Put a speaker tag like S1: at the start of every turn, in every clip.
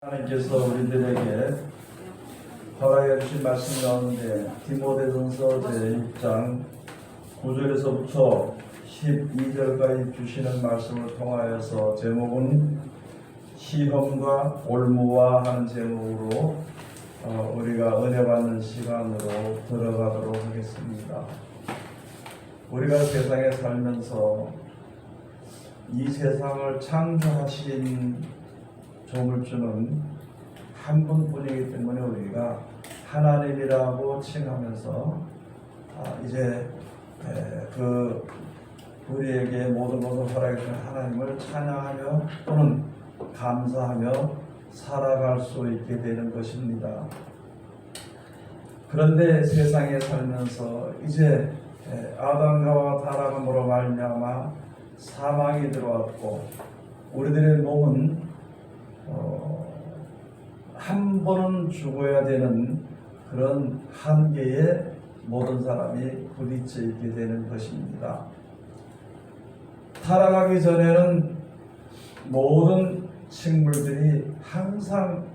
S1: 하나님께서 우리들에게 허락해 주신 말씀 가운데 디모데전서 제1장 9절에서부터 12절까지 주시는 말씀을 통하여서 제목은 시험과 올무와 하는 제목으로 우리가 은혜 받는 시간으로 들어가도록 하겠습니다. 우리가 세상에 살면서 이 세상을 창조하신 조물주는 한 분뿐이기 때문에 우리가 하나님이라고 칭하면서 이제 우리에게 모든 것을 허락해 주신 하나님을 찬양하며 또는 감사하며 살아갈 수 있게 되는 것입니다. 그런데 세상에 살면서 이제 아담과 타락함으로 말미암아 사망이 들어왔고 우리들의 몸은 한 번은 죽어야 되는 그런 한계에 모든 사람이 부딪혀 있게 되는 것입니다. 타락하기 전에는 모든 식물들이 항상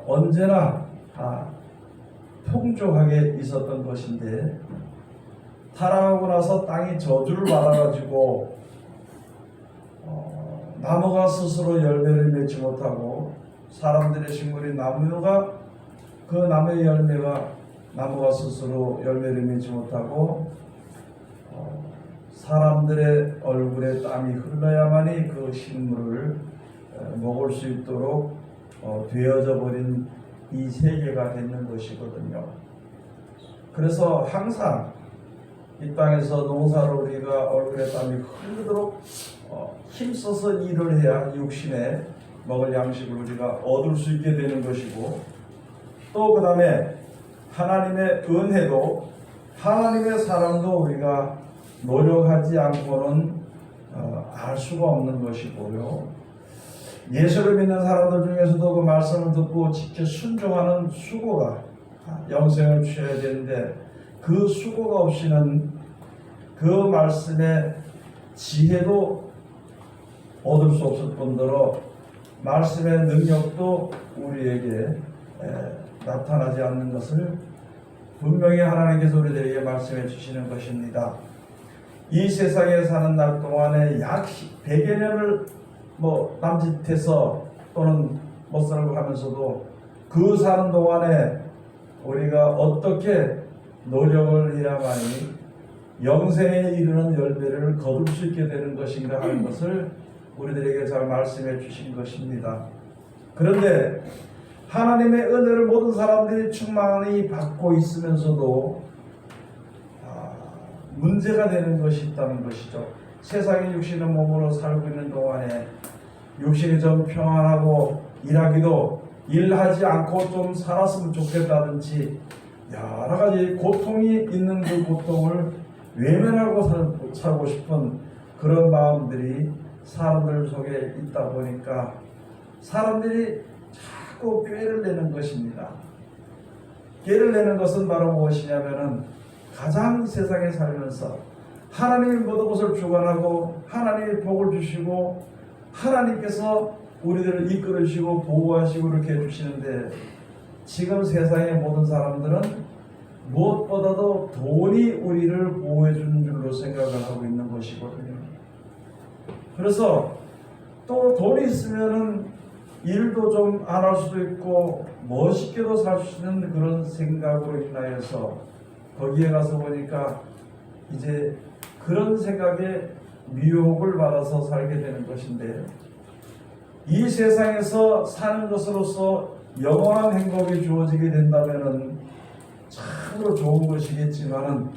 S1: 언제나 풍족하게 있었던 것인데 타락하고 나서 땅이 저주를 받아가지고 나무가 스스로 열매를 맺지 못하고 사람들의 식물이 나무가 그 나무의 열매가 나무가 스스로 열매를 맺지 못하고 사람들의 얼굴에 땀이 흘러야만이 그 식물을 먹을 수 있도록 되어져 버린 이 세계가 되는 것이거든요. 그래서 항상 이 땅에서 농사를 우리가 얼굴에 땀이 흐르도록 힘써서 일을 해야 육신에 먹을 양식을 우리가 얻을 수 있게 되는 것이고 또 그 다음에 하나님의 은혜도 하나님의 사랑도 우리가 노력하지 않고는 알 수가 없는 것이고요. 예수를 믿는 사람들 중에서도 그 말씀을 듣고 직접 순종하는 수고가 영생을 취해야 되는데 그 수고가 없이는 그 말씀의 지혜도 얻을 수 없을 뿐더러 말씀의 능력도 우리에게 나타나지 않는 것을 분명히 하나님께서 우리들에게 말씀해 주시는 것입니다. 이 세상에 사는 날 동안에 약 100여 년을 남짓해서 또는 못 살고 하면서도 그 사는 동안에 우리가 어떻게 노력을 해야만이 영생에 이르는 열매를 거둘 수 있게 되는 것인가 하는 것을 우리들에게 잘 말씀해 주신 것입니다. 그런데 하나님의 은혜를 모든 사람들이 충만히 받고 있으면서도 문제가 되는 것이 있다는 것이죠. 세상에 육신의 몸으로 살고 있는 동안에 육신이 좀 평안하고 일하지 않고 좀 살았으면 좋겠다든지 여러 가지 고통이 있는 그 고통을 외면하고 살고 싶은 그런 마음들이 사람들 속에 있다 보니까 사람들이 자꾸 꾀를 내는 것입니다. 꾀를 내는 것은 바로 무엇이냐면은 가장 세상에 살면서 하나님이 모든 것을 주관하고 하나님이 복을 주시고 하나님께서 우리들을 이끌으시고 보호하시고 이렇게 해주시는데 지금 세상의 모든 사람들은 무엇보다도 돈이 우리를 보호해 주는 줄로 생각을 하고 있는 것이거든요. 그래서 또 돈이 있으면은 일도 좀 안 할 수도 있고 멋있게도 살 수 있는 그런 생각으로 인하여서 거기에 가서 보니까 이제 그런 생각에 미혹을 받아서 살게 되는 것인데 이 세상에서 사는 것으로서 영원한 행복이 주어지게 된다면은 참으로 좋은 것이겠지만은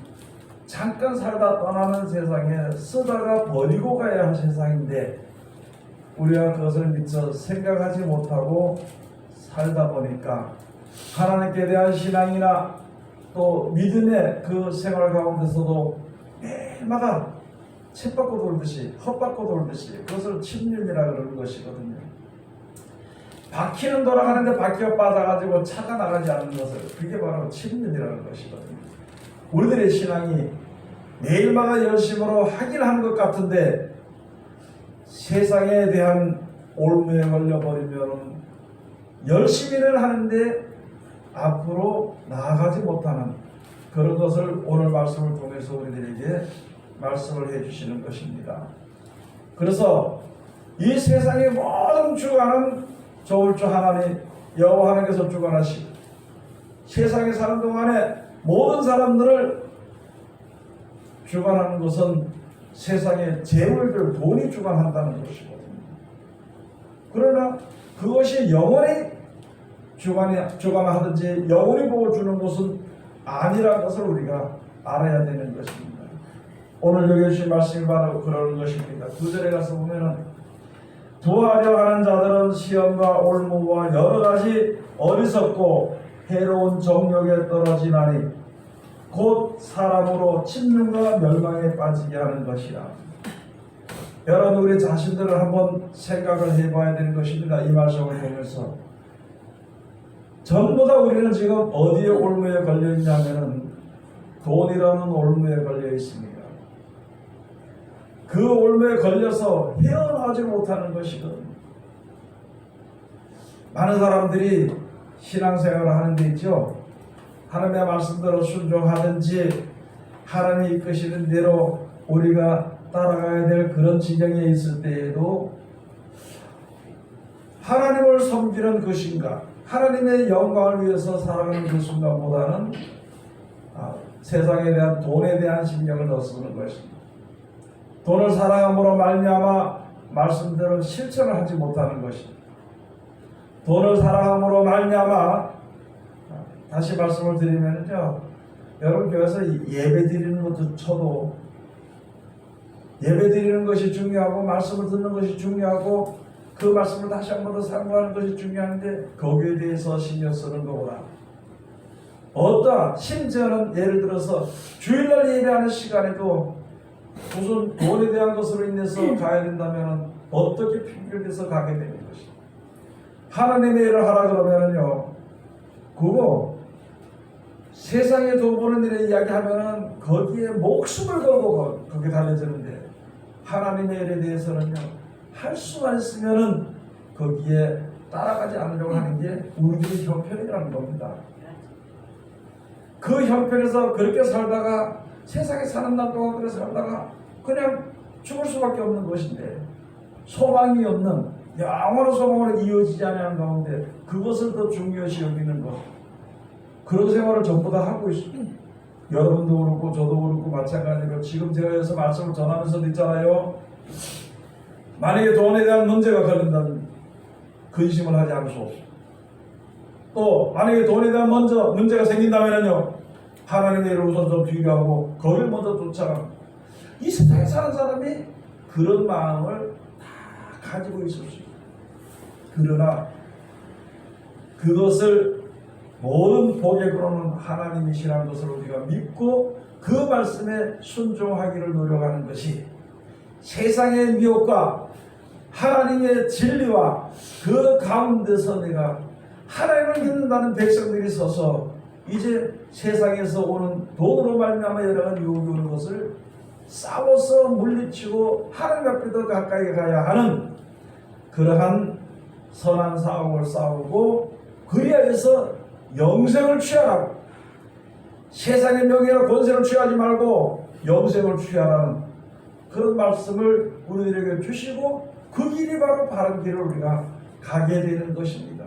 S1: 잠깐 살다 떠나는 세상에 쓰다가 버리고 가야 할 세상인데 우리가 그것을 미처 생각하지 못하고 살다 보니까 하나님께 대한 신앙이나 또 믿음의 그 생활 가운데서도 매일마다 쳇바퀴 돌듯이 헛바퀴 돌듯이 그것을 침륜이라 그러는 것이거든요. 바퀴는 돌아가는데 바퀴가 빠져가지고 차가 나가지 않는 것을 그게 바로 침륜이라는 것이거든요. 우리들의 신앙이 매일마다 열심으로 하긴 하는 것 같은데 세상에 대한 올무에 걸려버리면 열심히는 하는데 앞으로 나아가지 못하는 그런 것을 오늘 말씀을 통해서 우리들에게 말씀을 해주시는 것입니다. 그래서 이 세상의 모든 주관은 좋을 줄 하나님 여호와 하나님께서 주관하시고 세상에 사는 동안에 모든 사람들을 주관하는 것은 세상의 재물들, 돈이 주관한다는 것이거든요. 그러나 그것이 영원히 주관하든지 영원히 복을 주는 것은 아니라는 것을 우리가 알아야 되는 것입니다. 오늘 여기 주신 말씀이 바로 그러는 것입니다. 9절에 가서 보면은 두하려 하는 자들은 시험과 올무와 여러 가지 어리석고 해로운 정욕에 떨어지나니 곧 사람으로 침륜과 멸망에 빠지게 하는 것이라. 여러분 우리 자신들을 한번 생각을 해봐야 되는 것입니다. 이 말씀을 보면서 전부 다 우리는 지금 어디에 올무에 걸려 있냐면은 돈이라는 올무에 걸려 있습니다. 그 올무에 걸려서 헤어나오지 못하는 것이거든요. 많은 사람들이 신앙생활을 하는 데 있죠. 하나님의 말씀대로 순종하든지 하나님이 이끄시는 대로 우리가 따라가야 될 그런 지경에 있을 때에도 하나님을 섬기는 것인가 하나님의 영광을 위해서 살아가는 그 순간보다는 세상에 대한 돈에 대한 신경을 더 쓰는 것입니다. 돈을 사랑함으로 말미암아 말씀대로 실천을 하지 못하는 것입니다. 돈을 사랑함으로 말미암아 다시 말씀을 드리면요, 여러분 교회에서 예배 드리는 것도 쳐도 예배 드리는 것이 중요하고 말씀을 듣는 것이 중요하고 그 말씀을 다시 한 번 더 상고하는 것이 중요한데 거기에 대해서 신경 쓰는 것보다 어떠한 심지어는 예를 들어서 주일날 예배하는 시간에도 무슨 돈에 대한 것으로 인해서 가야 된다면 어떻게 핑계를 대서 가게 되는 것이 하나님의 일을 하라 그러면은요 그거 세상에 돈 버는 일에 이야기하면은 거기에 목숨을 걸고 그게 달려지는데 하나님의 일에 대해서는요 할 수만 있으면은 거기에 따라가지 않으려고 하는 게 우리들의 형편이라는 겁니다. 그 형편에서 그렇게 살다가 세상에 사는 날 동안 그렇게 살다가 그냥 죽을 수밖에 없는 것인데 소망이 없는 영원한 소망으로 이어지지 않는 가운데 그것을 더 중요시 여기는 것 그런 생활을 전부 다 하고 있습니다. 여러분도 그렇고 저도 그렇고 마찬가지로 지금 제가 여기서 말씀을 전하면서도 있잖아요. 만약에 돈에 대한 문제가 걸린다면 근심을 하지 않을 수 없습니다. 또 만약에 돈에 대한 문제가 생긴다면요 하나님의 일을 우선 좀 비교하고 거기를 먼저 쫓아갑니다. 이 세상에 사는 사람이 그런 마음을 다 가지고 있을 수 있습니다. 그러나 그것을 모든 복의 근원은 하나님이시라는 것을 우리가 믿고 그 말씀에 순종하기를 노력하는 것이 세상의 미혹과 하나님의 진리와 그 가운데서 내가 하나님을 믿는다는 백성들이 서서 이제 세상에서 오는 돈으로 말미암아 여러 가지 유혹이 오는 것을 싸워서 물리치고 하나님 앞에 더 가까이 가야 하는 그러한 선한 싸움을 싸우고 그리하여서 영생을 취하라고 세상의 명예나 권세를 취하지 말고 영생을 취하라는 그런 말씀을 우리들에게 주시고 그 길이 바로 바른 길을 우리가 가게 되는 것입니다.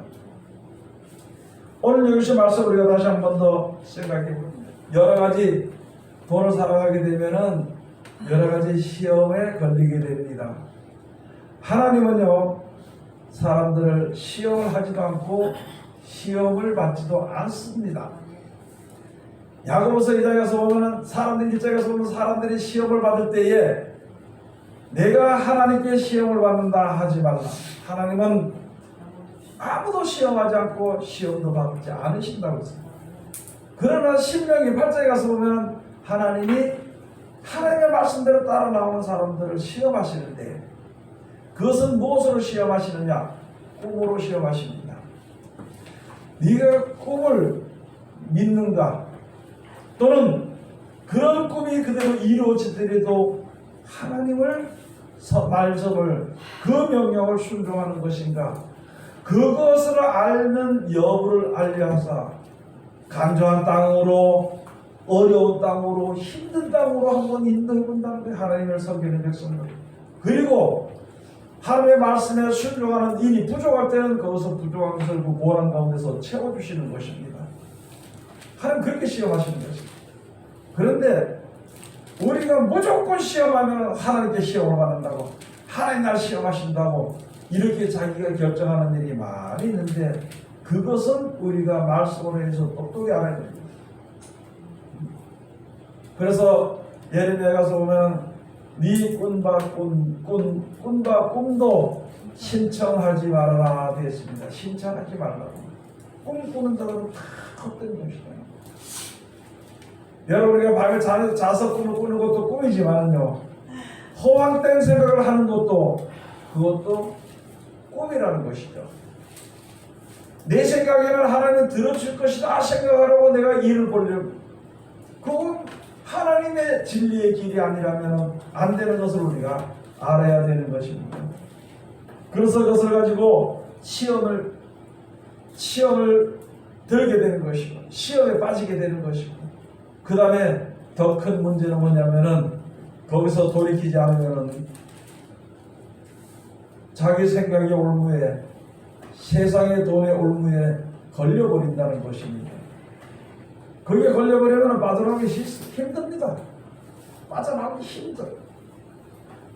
S1: 오늘 여기서 말씀 우리가 다시 한 번 더 생각해 봅니다. 여러 가지 돈을 살아가게 되면은 여러 가지 시험에 걸리게 됩니다. 하나님은요 사람들을 시험을 하지도 않고 시험을 받지도 않습니다. 야고보서 1장에서 보면은 사람들이 1장에서 보면 사람들이 시험을 받을 때에 내가 하나님께 시험을 받는다 하지 말라. 하나님은 아무도 시험하지 않고 시험도 받지 않으신다고 했습니다. 그러나 신명기 8장에 가서 보면 하나님이 하나님의 말씀대로 따라 나오는 사람들을 시험하시는데 그것은 무엇으로 시험하시느냐? 꿈으로 시험하십니다. 네가 꿈을 믿는가? 또는 그런 꿈이 그대로 이루어지더라도 하나님을 말씀을 그 명령을 순종하는 것인가? 그것을 알는 여부를 알려하사 간조한 땅으로, 어려운 땅으로, 힘든 땅으로 한번 인도해 본다는 거예요. 하나님을 섬기는 백성들. 그리고 하나님의 말씀에 순종하는 일이 부족할 때는 거기서 부족한 것을 그 고난 가운데서 채워주시는 것입니다. 하나님 그렇게 시험하시는 것입니다. 그런데 우리가 무조건 시험하면 하나님께 시험을 받는다고, 하나님 날 시험하신다고 이렇게 자기가 결정하는 일이 많이 있는데, 그것은 우리가 말씀으로 해서 똑똑히 알아야 됩니다. 그래서 예레미야에 가서 보면 네 꿈과 꿈도 신청하지 말아라 되어 있습니다. 신청하지 말라고. 꿈꾸는 자들은 다 헛된 것이다. 여러분, 우리가 밤에 자서 꿈을 꾸는 것도 꿈이지만요, 허황된 생각을 하는 것도, 그것도 꿈이라는 것이죠. 내 생각에는 하나님은 들어줄 것이다 생각하려고 내가 일을 보려고, 그건 하나님의 진리의 길이 아니라면 안 되는 것을 우리가 알아야 되는 것입니다. 그래서 그것을 가지고 시험을 들게 되는 것이고, 시험에 빠지게 되는 것이고, 그 다음에 더 큰 문제는 뭐냐면은, 거기서 돌이키지 않으면은 자기 생각의 올무에, 세상의 돈의 올무에 걸려버린다는 것입니다. 거기에 걸려버리면 빠져나오기 힘듭니다. 빠져나오기 힘들어요.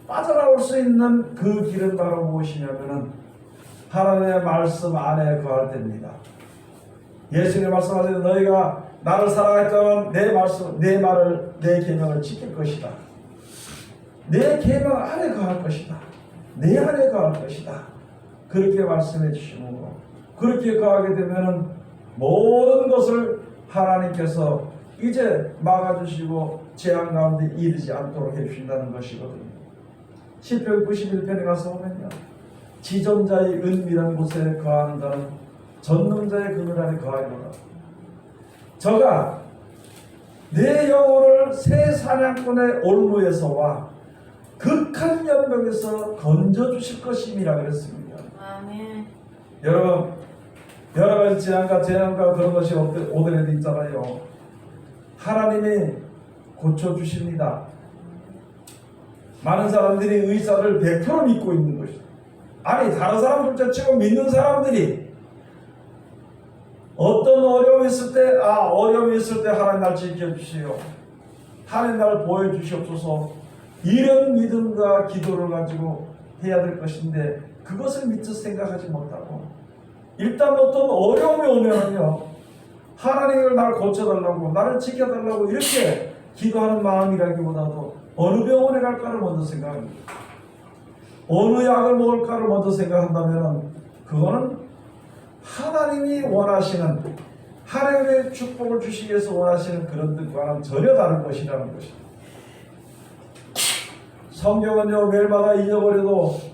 S1: 빠져나올 수 있는 그 길은 바로 무엇이냐면은 하나님의 말씀 안에 거할 때입니다. 예수님 말씀하시되 너희가 나를 사랑했다면 내 말을, 내 계명을 지킬 것이다. 내 계명 안에 거할 것이다. 내 안에 거할 것이다. 그렇게 말씀해 주시고, 그렇게 거하게 되면은 모든 것을 하나님께서 이제 막아주시고 재앙 가운데 이르지 않도록 해주신다는 것이거든요. 시편 91편에 가서 보면요, 지존자의 은밀한 곳에 거하는 자는 전능자의 그늘 아래 거하리로다. 저가 내 영혼을 새 사냥꾼의 올무에서와 극한 연병에서 건져주실 것임이라 그랬습니다.
S2: 아멘.
S1: 여러분, 여러 가지 재난과 그런 것이 오더라도 있잖아요. 하나님이 고쳐주십니다. 많은 사람들이 의사를 100% 믿고 있는 것이죠. 아니, 다른 사람들도 지금 믿는 사람들이 어떤 어려움이 있을 때 하나님 날 지켜주시오, 하나님 날 보여주시옵소서, 이런 믿음과 기도를 가지고 해야 될 것인데, 그것을 미처 생각하지 못하고 일단 어떤 어려움이 오면은요, 하나님을 날 고쳐달라고, 나를 지켜달라고 이렇게 기도하는 마음이라기보다도 어느 병원에 갈까를 먼저 생각합니다. 어느 약을 먹을까를 먼저 생각한다면 그거는 하나님이 원하시는, 하나님의 축복을 주시기 위해서 원하시는 그런 뜻과는 전혀 다른 것이라는 것입니다. 성경은요, 매일마다 잊어버려도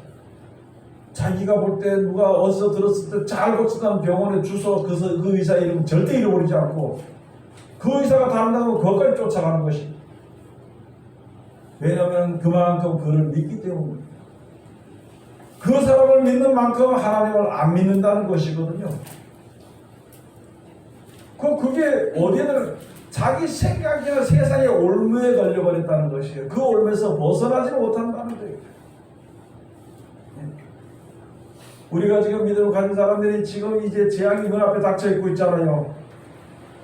S1: 자기가 볼 때 누가 어디서 들었을 때 잘 고친다는 병원의 주소, 그 의사 이름 절대 잃어버리지 않고 그 의사가 다른다고 그것까지 쫓아가는 것입니다. 왜냐하면 그만큼 그를 믿기 때문입니다. 그 사람을 믿는 만큼 하나님을 안 믿는다는 것이거든요. 그게 어디에든 자기 생각이나 세상의 올무에 걸려버렸다는 것이에요. 그 올무에서 벗어나지 못한다는 거예요. 우리가 지금 믿음을 가진 사람들이 지금 이제 재앙이 눈앞에 닥쳐있고 있잖아요.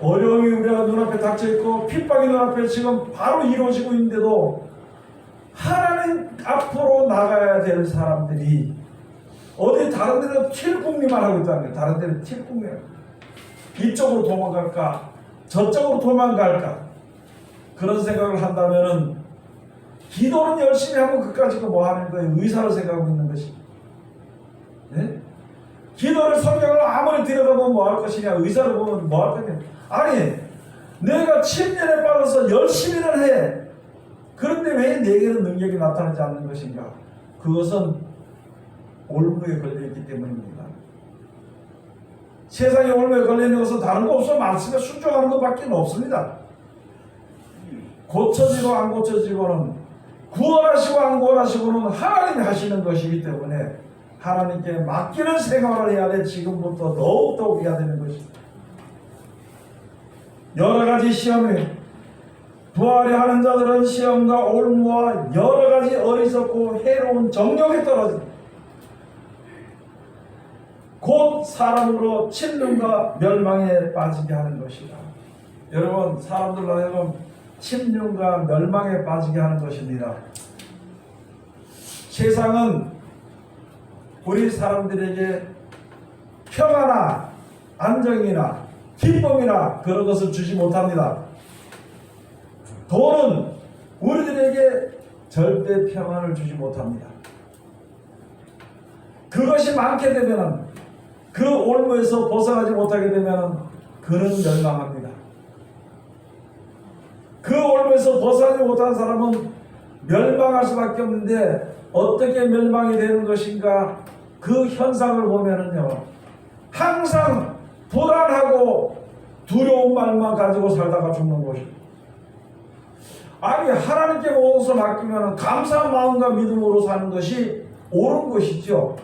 S1: 어려움이 우리가 눈앞에 닥쳐있고 핍박이 눈앞에 지금 바로 이루어지고 있는데도 하나님 앞으로 나가야 될 사람들이 어디 다른 데는 틸궁리만 하고 있다는 거예요. 다른 데는 틸궁리, 이쪽으로 도망갈까 저쪽으로 도망갈까 그런 생각을 한다면은, 기도는 열심히 하고 그까짓 거 뭐 하는 거예요? 의사를 생각하고 있는 것이. 네? 기도를, 성경을 아무리 들여다보면 뭐 할 것이냐, 의사를 보면 뭐 할 거냐. 아니, 내가 침륜에 빠져서 열심히는 해. 그런데 왜 내게는 능력이 나타나지 않는 것인가? 그것은 올무에 걸려있기 때문입니다. 세상에 올무에 걸려있는 것은 다른 거 없어. 말씀에 순종하는 것밖에 없습니다. 고쳐지고 안 고쳐지고는, 구원하시고 안 구원하시고는 하나님이 하시는 것이기 때문에 하나님께 맡기는 생활을 해야 돼. 지금부터 더욱더욱 해야 되는 것입니다. 여러 가지 시험이 부활을 하는 자들은 시험과 올무와 여러 가지 어리석고 해로운 정력에 떨어집니다. 곧 사람으로 침륜과 멸망에 빠지게 하는 것이다. 여러분, 사람들로 하여금 침륜과 멸망에 빠지게 하는 것입니다. 세상은 우리 사람들에게 평화나 안정이나 기쁨이나 그런 것을 주지 못합니다. 돈은 우리들에게 절대 평안을 주지 못합니다. 그것이 많게 되면 그 올무에서 벗어나지 못하게 되면 그는 멸망합니다. 그 올무에서 벗어나지 못한 사람은 멸망할 수밖에 없는데 어떻게 멸망이 되는 것인가? 그 현상을 보면은요, 항상 불안하고 두려운 마음만 가지고 살다가 죽는 것입니다. 아니, 하나님께 모든 것을 맡기면 감사한 마음과 믿음으로 사는 것이 옳은 것이죠.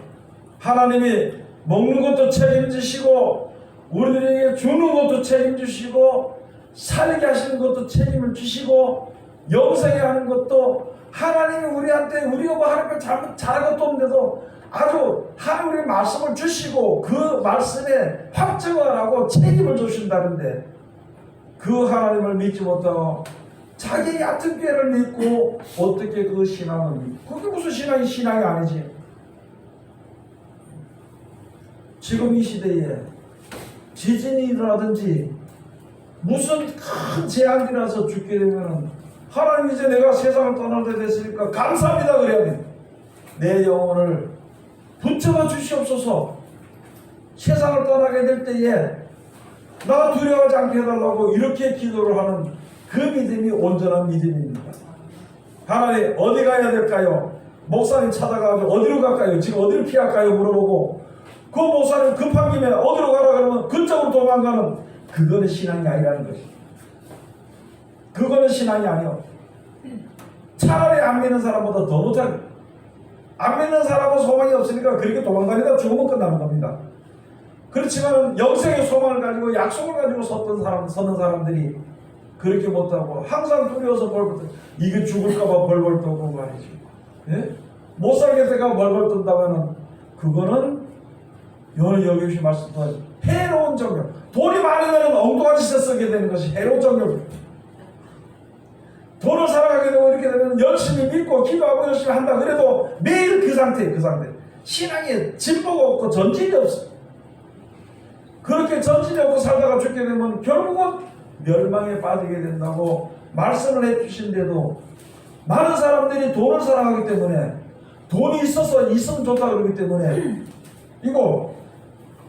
S1: 하나님이 먹는 것도 책임지시고 우리들에게 주는 것도 책임지시고 살게 하시는 것도 책임을 주시고 영생에 하는 것도 하나님이 우리한테 우리가 뭐 하나님께 잘한 것도 없는데도 아주 하나님의 말씀을 주시고 그 말씀에 확증을 하고 책임을 주신다는데 그 하나님을 믿지 못하고 자기 얕은 꾀를 믿고 어떻게 그 신앙을 믿고 그게 무슨 신앙이 아니지. 지금 이 시대에 지진이 일어나든지 무슨 큰 재앙이 나서 죽게 되면 하나님 이제 내가 세상을 떠날 때 됐으니까 감사합니다 그래야 돼. 내 영혼을 붙잡아 주시옵소서. 세상을 떠나게 될 때에 나 두려워하지 않게 해달라고 이렇게 기도를 하는 그 믿음이 온전한 믿음입니다. 하나님 어디 가야 될까요? 목사님 찾아가서 어디로 갈까요? 지금 어디를 피할까요? 물어보고 그 목사님 급한 김에 어디로 가라 그러면 그쪽으로 도망가는 그거는 신앙이 아니라는 것입니다. 그거는 신앙이 아니요. 차라리 안 믿는 사람보다 더 못하게. 안 믿는 사람은 소망이 없으니까 그렇게 도망다니다 죽으면 끝나는 겁니다. 그렇지만 영생의 소망을 가지고 약속을 가지고 서는 사람들이 그렇게 못하고 항상 두려워서 벌벌 떠. 이게 죽을까봐 벌벌 떠고 말이죠. 예? 못 살겠다가 벌벌 뜬다면 그거는 오늘 여기 주신 말씀도 해로운 정력. 돈이 많으면 엉뚱한 짓에 쓰게 되는 것이 해로운 정력입니다. 돈을 살아가게 되고 이렇게 되면 열심히 믿고 기도하고 열심히 한다 그래도 매일 그 상태. 신앙에 진보가 없고 전진이 없어. 그렇게 전진이 없고 살다가 죽게 되면 결국은 멸망에 빠지게 된다고 말씀을 해주신데도 많은 사람들이 돈을 사랑하기 때문에 돈이 있으면 좋다 그러기 때문에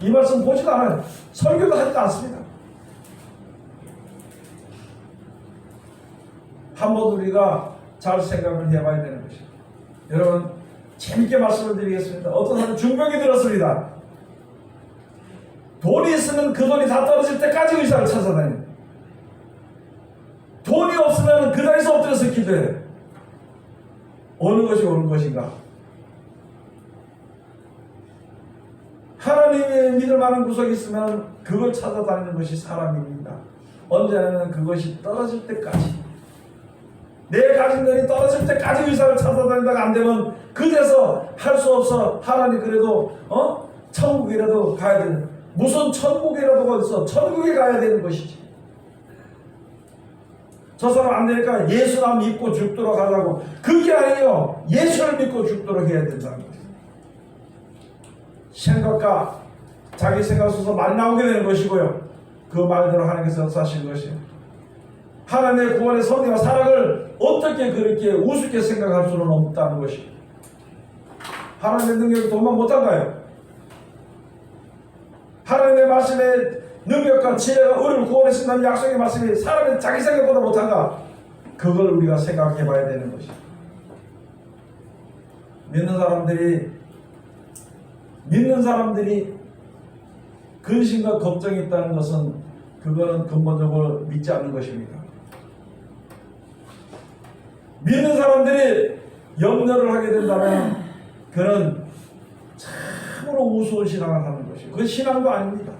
S1: 이 말씀 보지도 않아요. 설교도 하지도 않습니다. 한번 우리가 잘 생각을 해봐야 되는 것입니다. 여러분 재밌게 말씀을 드리겠습니다. 어떤 사람은 중병이 들었습니다. 돈이 있으면 그 돈이 다 떨어질 때까지 의사를 찾아다닙니다. 돈이 없으면 그 자리에서 엎드려서 기도해요. 어느 것이 옳은 것인가? 하나님의 믿을 만한 구석이 있으면 그걸 찾아다니는 것이 사람입니다. 언제나 그것이 떨어질 때까지 내 가진 돈이 떨어질 때까지 의사를 찾아다니다가 안 되면 그제서 할 수 없어. 하나님 그래도 천국이라도 가야 되는 무슨 천국이라도 어디서 천국에 가야 되는 것이지. 저 사람 안 되니까 예수나 믿고 죽도록 하라고. 그게 아니에요. 예수를 믿고 죽도록 해야 된다는 거예요. 생각과 자기 생각 속에서 말이 나오게 되는 것이고요. 그 말대로 하나님께서 역사하시는 것이에요. 하나님의 구원의 섭리와 사랑을 어떻게 그렇게 우습게 생각할 수는 없다는 것이에요. 하나님의 능력이 도망 못한가요? 하나님의 말씀의 능력과 지혜가 우리를 구원했다는 약속의 말씀이 사람의 자기 생각보다 못한가? 그걸 우리가 생각해 봐야 되는 것이에요. 믿는 사람들이 근심과 걱정이 있다는 것은 그거는 근본적으로 믿지 않는 것입니다. 믿는 사람들이 염려를 하게 된다면 그는 우스운 신앙을 하는 것이에요. 그건 신앙도 아닙니다.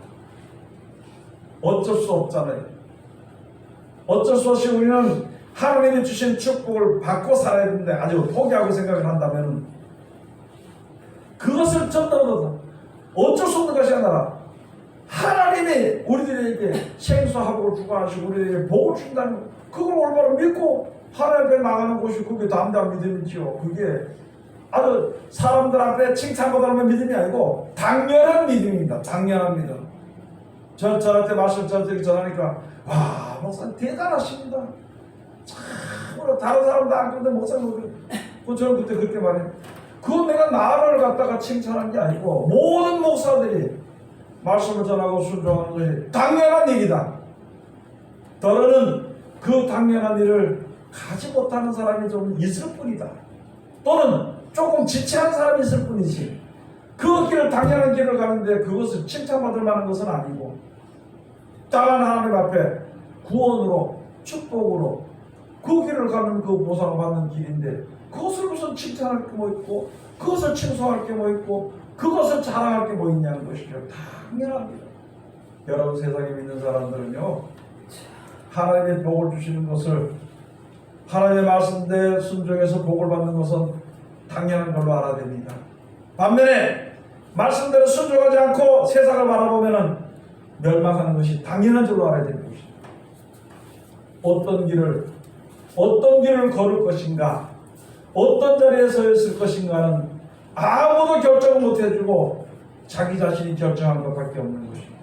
S1: 어쩔 수 없잖아요. 어쩔 수 없이 우리는 하나님이 주신 축복을 받고 살아야 되는데 아주 포기하고 생각을 한다면 그것을 전담하다 어쩔 수 없는 것이 아니라 하나님이 우리들에게 생수화복을 주고 하시고 우리들에게 복을 준다는 것, 그걸 올바로 믿고 하나님 앞에 나가는 것이 그게 담대한 믿음이지요. 그게 아주 사람들 앞에 칭찬받으면 믿음이 아니고 당연한 믿음입니다. 당연한 믿음. 저한테 말씀 저한테 전하니까 와 목사님 대단하십니다. 참으로 다른 사람도 안 그런데 목사님 저는 그때 그렇게 말해요. 그건 내가 나를 갖다가 칭찬한 게 아니고 모든 목사들이 말씀을 전하고 순종하는 것이 당연한 일이다. 너는 그 당연한 일을 가지 못하는 사람이 좀 있을 뿐이다. 또는 조금 지체한 사람이 있을 뿐이지 그 길을 당연한 길을 가는데 그것을 칭찬받을 만한 것은 아니고 다른 하나님 앞에 구원으로 축복으로 그 길을 가는 그 보상을 받는 길인데 그것을 무슨 칭찬할 게 뭐 있고 그것을 칭송할 게 뭐 있고 그것을 자랑할 게 뭐 있냐는 것이죠. 당연합니다. 여러분 세상에 믿는 사람들은요 하나님의 복을 주시는 것을 하나님의 말씀대로 순종해서 복을 받는 것은 당연한 걸로 알아야 됩니다. 반면에 말씀대로 순종하지 않고 세상을 바라보면 멸망하는 것이 당연한 줄로 알아야 되는 것입니다. 어떤 길을 걸을 것인가 어떤 자리에 서 있을 것인가는 아무도 결정을 못 해주고 자기 자신이 결정한 것밖에 없는 것입니다.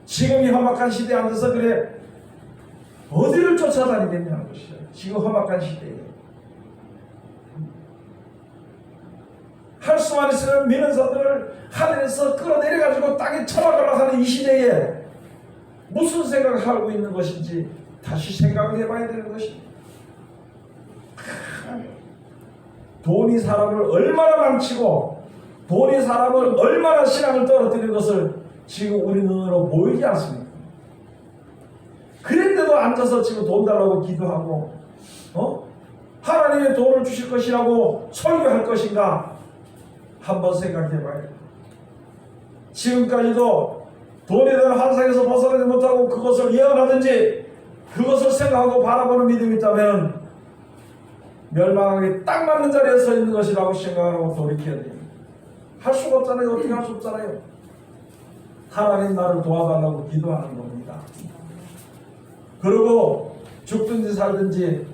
S1: 지금 이 험악한 시대에 앉아서 그래 어디를 쫓아다니겠냐는 것이죠. 지금 험악한 시대에 할 수만 있으면 미는 자들을 하늘에서 끌어내려가지고 땅에 쳐박으려 하는 이 시대에 무슨 생각을 하고 있는 것인지 다시 생각을 해봐야 되는 것입니다. 돈이 사람을 얼마나 망치고 돈이 사람을 얼마나 신앙을 떨어뜨리는 것을 지금 우리 눈으로 보이지 않습니까? 그런데도 앉아서 지금 돈 달라고 기도하고 하나님의 돈을 주실 것이라고 설교할 것인가 한번 생각해봐요. 지금까지도 돈에 대한 환상에서 벗어나지 못하고 그것을 예언하든지 그것을 생각하고 바라보는 믿음이 있다면 멸망하기 딱 맞는 자리에 서 있는 것이라고 생각하고 돌이켜야 됩니다. 할 수가 없잖아요. 어떻게 할 수 없잖아요. 하나님 나를 도와달라고 기도하는 겁니다. 그리고 죽든지 살든지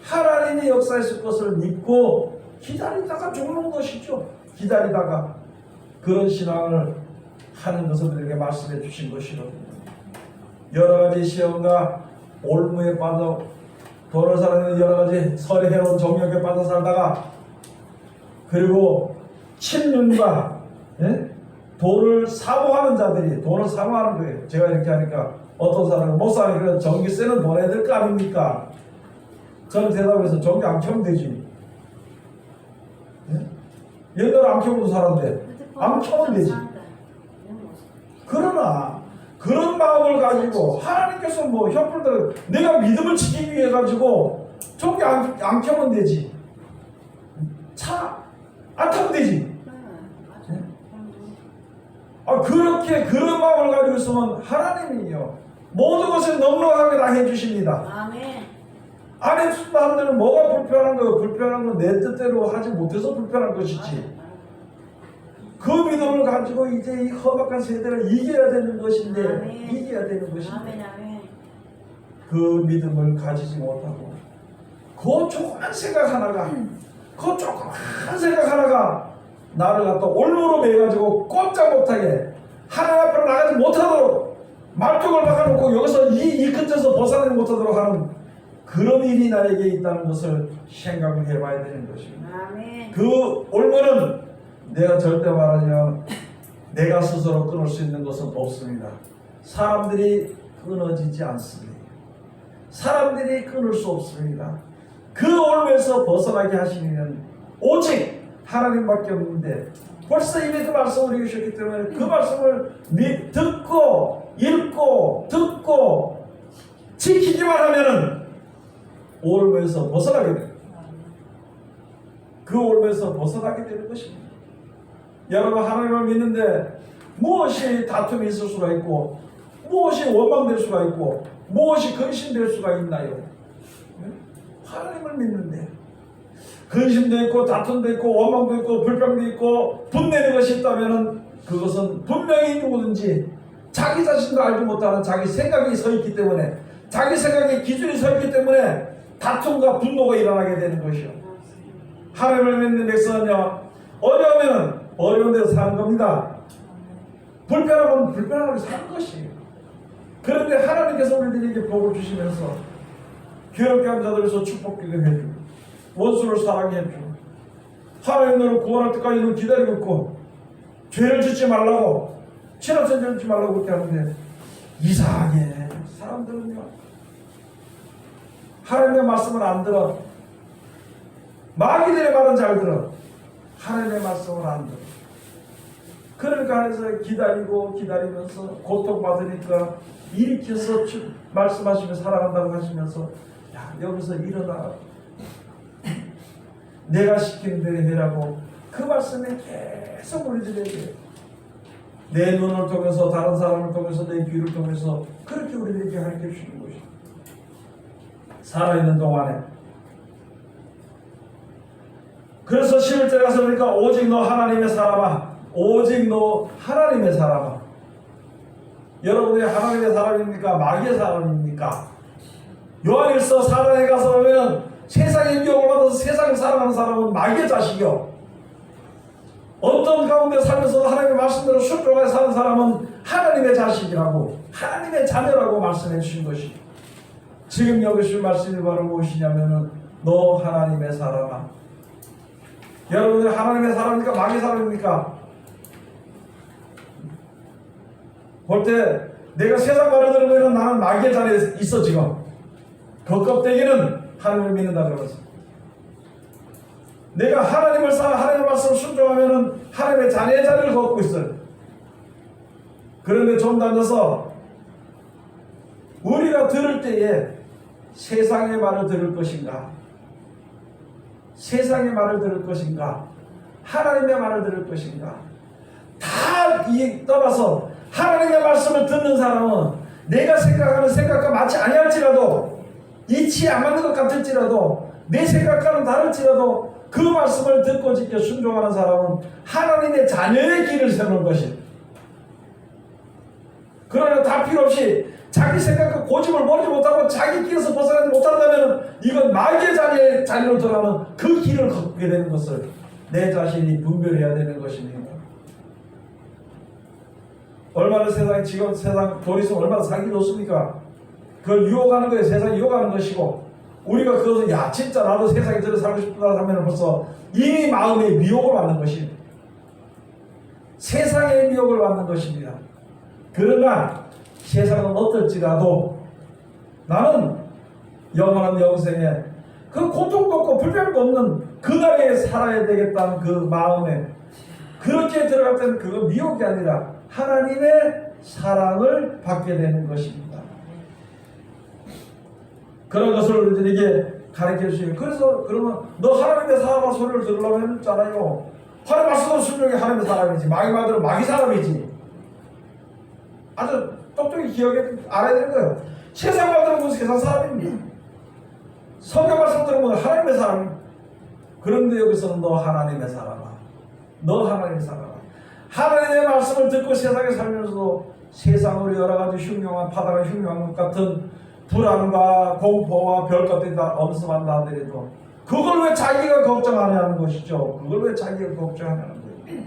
S1: 하나님이 역사했을 것을 믿고 기다리다가 죽는 것이죠. 기다리다가 그런 신앙을 하는 것을 우리에게 말씀해 주신 것이거든요. 여러 가지 시험과 올무에 빠져 돈을 사는 여러 가지 설에 해로운 정욕에 빠져 살다가 그리고 침륜과 돈을 사모하는 자들이 돈을 사모하는 거예요. 제가 이렇게 하니까 어떤 사람은 목사님 그런 전기세는 보내야 될 거 아닙니까? 저는 대답해서 전기 안 켜면 되지. 옛날에 안 켜고도 살았는데 안 켜면 되지. 그러나 그런 마음을 가지고 하나님께서 뭐 혈불들 내가 믿음을 지키기 위해 가지고 전기 안 켜면 되지. 차 안 타면 되지. 그렇게 그런 마음을 가지고 있으면 하나님이요 모든 것을 넉넉하게 다 해주십니다.
S2: 아멘.
S1: 아니 사람들은 뭐가 불편한 거예요? 불편한 건 내 뜻대로 하지 못해서 불편한 것이지. 그 믿음을 가지고 이제 이 험악한 세대를 이겨야 되는 것인데
S2: 아멘.
S1: 이겨야 되는 것인데
S2: 아멘, 아멘.
S1: 그 믿음을 가지지 못하고 그 조그만 생각 하나가 그 조그만 생각 하나가 나를 갖다 올무로 매가지고 꼼짝 못하게 하나님 앞으로 나가지 못하도록 말뚝을 박아놓고 여기서 이 근처에서 벗어나지 못하도록 하는 그런 일이 나에게 있다는 것을 생각을 해봐야 되는 것입니다.
S2: 아멘.
S1: 그 올무는 내가 절대 말하지만 내가 스스로 끊을 수 있는 것은 없습니다. 사람들이 끊어지지 않습니다. 사람들이 끊을 수 없습니다. 그 올무에서 벗어나게 하시는 오직 하나님밖에 없는데 벌써 이미 그 말씀을 우리에게 주셨기 때문에 그 말씀을 듣고 읽고 듣고 지키기만 하면은 올무에서 벗어나게 됩니다. 그 올무에서 벗어나게 되는 것입니다. 여러분 하나님을 믿는데 무엇이 다툼이 있을 수가 있고 무엇이 원망될 수가 있고 무엇이 근심될 수가 있나요? 하나님을 믿는데 근심도 있고 다툼도 있고 원망도 있고 불평도 있고 분내는 것이 있다면 그것은 분명히 누구든지 자기 자신도 알지 못하는 자기 생각이 서 있기 때문에 자기 생각의 기준이 서 있기 때문에 다툼과 분노가 일어나게 되는 것이요. 하나님을 믿는 백성은요, 어려우면 어려운 데서 사는 겁니다. 불편하면 불편하게 사는 것이에요. 그런데 하나님께서 우리들에게 복을 주시면서 괴롭게 한 자들에서 축복기도 해주고 원수를 사랑해주고 하나님 너를 구원할 때까지 는 기다리고 있고 죄를 짓지 말라고 친업선 짓지 말라고 그렇게 하는데 이상하게 사람들은요 하나님의 말씀을 안 들어. 마귀들의 말은 잘 들어. 하나님의 말씀을 안 들어. 그러니까 해서 기다리면서 고통받으니까 일으켜서 말씀하시며 살아간다고 하시면서 야 여기서 일어나 내가 시키는 대로 해라고 그 말씀에 계속 우리들에게 내 눈을 통해서 다른 사람을 통해서 내 귀를 통해서 그렇게 우리들에게 가르쳐 주시는 것이죠. 살아있는 동안에 그래서 11절에 가서 보니까 오직 너 하나님의 사람아 오직 너 하나님의 사람아. 여러분이 하나님의 사람입니까? 마귀의 사람입니까? 요한일서 4장에 가서 보면 세상의 미혹을 받아서 세상을 사랑하는 사람은 마귀의 자식이요, 어떤 가운데 살면서도 하나님의 말씀대로 순종하여 사는 사람은 하나님의 자식이라고 하나님의 자녀라고 말씀해 주신 것이 지금 여기 주신 말씀이 바로 무엇이냐면은 너 하나님의 사람아. 여러분들 하나님의 사람입니까? 마귀의 사람입니까? 볼 때 내가 세상 말을 들으면 나는 마귀의 자리에 있어. 지금 그 껍데기는 하나님을 믿는다 그러면서 내가 하나님을 하나님의 말씀을 순종하면 하나님의 자녀의 자리를 걷고 있어요. 그런데 좀 더 앉아서 우리가 들을 때에 세상의 말을 들을 것인가, 세상의 말을 들을 것인가, 하나님의 말을 들을 것인가, 다 떠나서 하나님의 말씀을 듣는 사람은 내가 생각하는 생각과 맞지 아니할지라도 이치 안 맞는 것 같을지라도 내 생각과는 다를지라도 그 말씀을 듣고 지켜 순종하는 사람은 하나님의 자녀의 길을 세우는 것이다. 그러나 다 필요 없이 자기 생각과 고집을 버리지 못하고 자기 길에서 벗어나지 못한다면 이건 마귀의 자리로 들어가는 그 길을 걷게 되는 것을 내 자신이 분별해야 되는 것입니다. 얼마나 지금 세상 돈 있으면 얼마나 살기 좋습니까? 그걸 유혹하는 거예요. 세상이 유혹하는 것이고 우리가 그것을 야 진짜 나도 세상에 저렇게 살고 싶다 하면 벌써 이미 마음에 미혹을 받는 것입니다. 세상의 미혹을 받는 것입니다. 그러나 세상은 어떨지라도 나는 영원한 영생에 그 고통도 없고 불평도 없는 그날에 살아야 되겠다는 그 마음에 그렇게 들어갈 때는 그건 미혹이 아니라 하나님의 사랑을 받게 되는 것입니다. 그런 것을 우리들에게 가르쳐 주시고 그래서 그러면 너 하나님의 사랑과 소리를 들으려고 했잖아요. 하나님 말씀은 순종이 하나님의 사람이지 마귀 말대로 마귀 사람이지. 아주 똑똑히 기억해 알아야 되는 거예요. 세상 말대로 무슨 세상 사람입니다. 성경 말씀 들으면 하나님의 사람. 그런데 여기서는 너 하나님의 사람아. 너 하나님의 사람아. 하나님의 말씀을 듣고 세상에 살면서도 세상으로 여러 가지 흉흉한 파다한 흉흉한 것 같은 불안과 공포와 별 것들이 다 엄습한다 하더라도 그걸 왜 자기가 걱정하냐는 것이죠. 그걸 왜 자기가 걱정하냐는 거예요.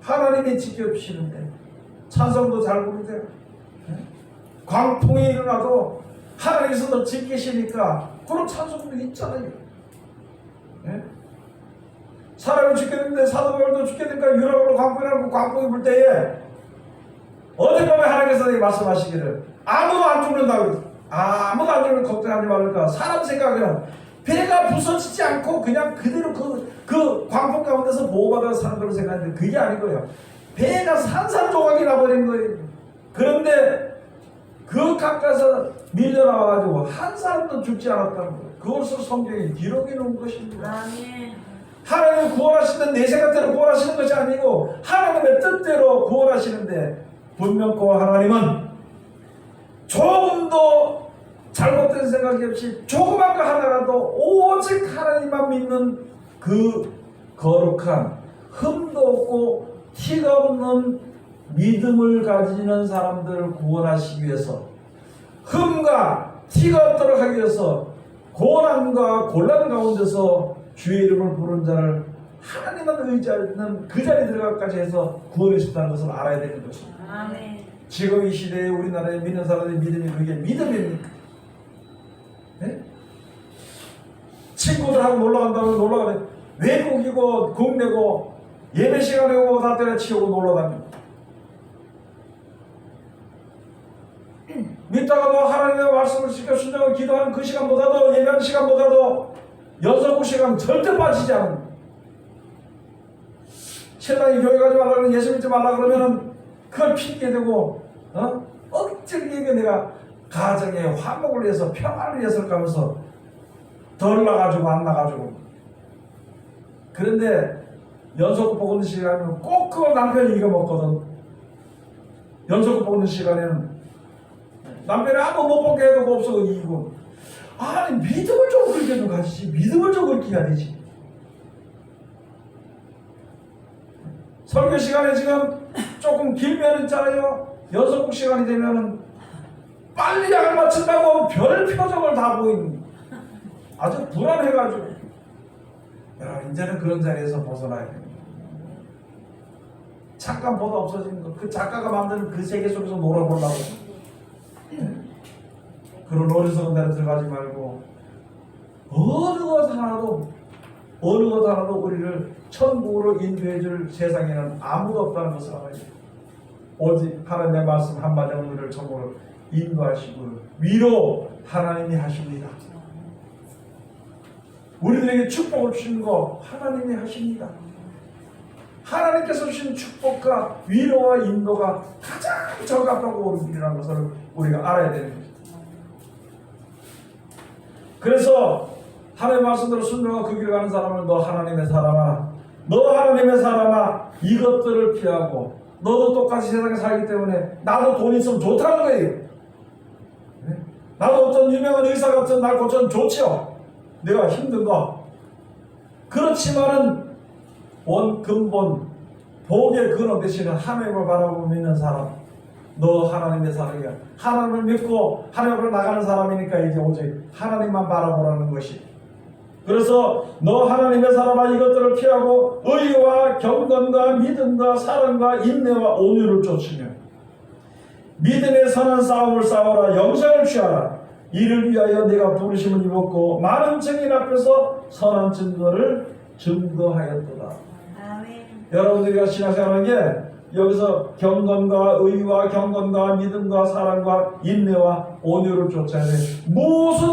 S1: 하나님이 지켜주시는데 찬송도 잘 부르세요. 광풍이 일어나도 하나님께서 너 지키시니까 그런 찬송도 있잖아요. 사람이 죽겠는데 사도 바울도 죽겠으니까 유럽으로 광풍이 나고 광풍이 불 때에 어젯밤에 하나님께서 내게 말씀하시기를 아무도 안 죽는다고, 아무도 안 죽는 걱정하지 말까. 사람 생각에는 배가 부서지지 않고 그냥 그대로 그 광풍 가운데서 보호받아서 사는 걸로 생각하는데 그게 아니고요. 배가 산산조각이 나버린 거예요. 그런데 그 가까이서 밀려나와가지고 한 사람도 죽지 않았다는 거예요. 그것을 성경에 기록해 놓은 것입니다. 하나님이 구원하시는 내 생각대로 구원하시는 것이 아니고 하나님의 뜻대로 구원하시는데, 분명 그 하나님은 조금도 잘못된 생각이 없이 조그만 거 하나라도 오직 하나님만 믿는 그 거룩한 흠도 없고 티가 없는 믿음을 가지는 사람들을 구원하시기 위해서, 흠과 티가 없도록 하기 위해서 고난과 곤란 가운데서 주의 이름을 부른 자를 하나님만 의지하는 그 자리에 들어가까지 해서 구원해 주셨다는 것을 알아야 되는 것입니다.
S2: 아멘.
S1: 지금 이 시대에 우리나라에 믿는 사람들의 믿음이 그게 믿음입니까? 네? 친구들하고 놀러간다면 놀러가면 외국이고 국내고 예배 시간에 오고 다 때려치우고 놀러다닙니다. 믿다가도 하나님의 말씀을 지켜 순종하고 기도하는 그 시간보다도, 예배하는 시간보다도 연속구 시간 절대 빠지지 않은, 신랑이 교회 가지 말라 그러면, 예수 믿지 말라 그러면은 그걸 핑계대고 억지게 내가 가정의 화목을 위해서, 평화를 위해서 가면서 덜 나가지고 안 나가지고. 그런데 연속구 보는 시간에는 꼭 그걸 남편이 이겨먹거든. 연속구 보는 시간에는 남편이 아무 못 보게 해도 없어 이기고. 아니, 믿음을 좀 그렇게 좀 가지지. 믿음을 좀 그렇게 해야 되지. 설교 시간에 지금 조금 길면 있잖아요. 연속구 시간이 되면은 빨리 약을 맞춘다고 별 표정을 다 보이는, 아주 불안해가지고. 야, 이제는 그런 자리에서 벗어나야 됩니다. 잠깐보다 없어지는 거, 그 작가가 만드는 그 세계 속에서 놀아보려고. 그런 어리석은 데로 들어가지 말고 어느 것 하나도 우리를 천국으로 인도해줄 세상에는 아무도 없다는 것을 알아야 돼요. 오직 하나님의 말씀 한마디로 우리를 천국으로 인도하시고 위로 하나님이 하십니다. 우리들에게 축복을 주시는 거 하나님이 하십니다. 하나님께서 주신 축복과 위로와 인도가 가장 적합하고 옳은 길이라는 것을 우리가 알아야 되는 것입니다. 그래서 하나님의 말씀대로 순종하고 그 길을 가는 사람을, 너 하나님의 사람아 이것들을 피하고, 너도 똑같이 세상에 살기 때문에 나도 돈 있으면 좋다는 거예요. 나도 어떤 유명한 의사 같은 날 고쳐는 좋지요. 내가 힘든 거. 그렇지만은 근본 복의 근원 되시는 하나님을 바라보고 믿는 사람, 너 하나님의 사람이야. 하나님을 믿고 하나님으로 나가는 사람이니까 이제 오직 하나님만 바라보라는 것이. 그래서 너 하나님의 사람아 이것들을 피하고 의와 경건과 믿음과 사랑과 인내와 온유를 쫓으며 믿음의 선한 싸움을 싸워라. 영생을 취하라. 이를 위하여 네가 부르심을 입었고 많은 증인 앞에서 선한 증거를 증거하였도다.
S2: 아멘.
S1: 여러분들이 신앙생활하는 게 여기서 경건과 의와 경건과 믿음과 사랑과 인내와 온유를 쫓아야 돼. 무슨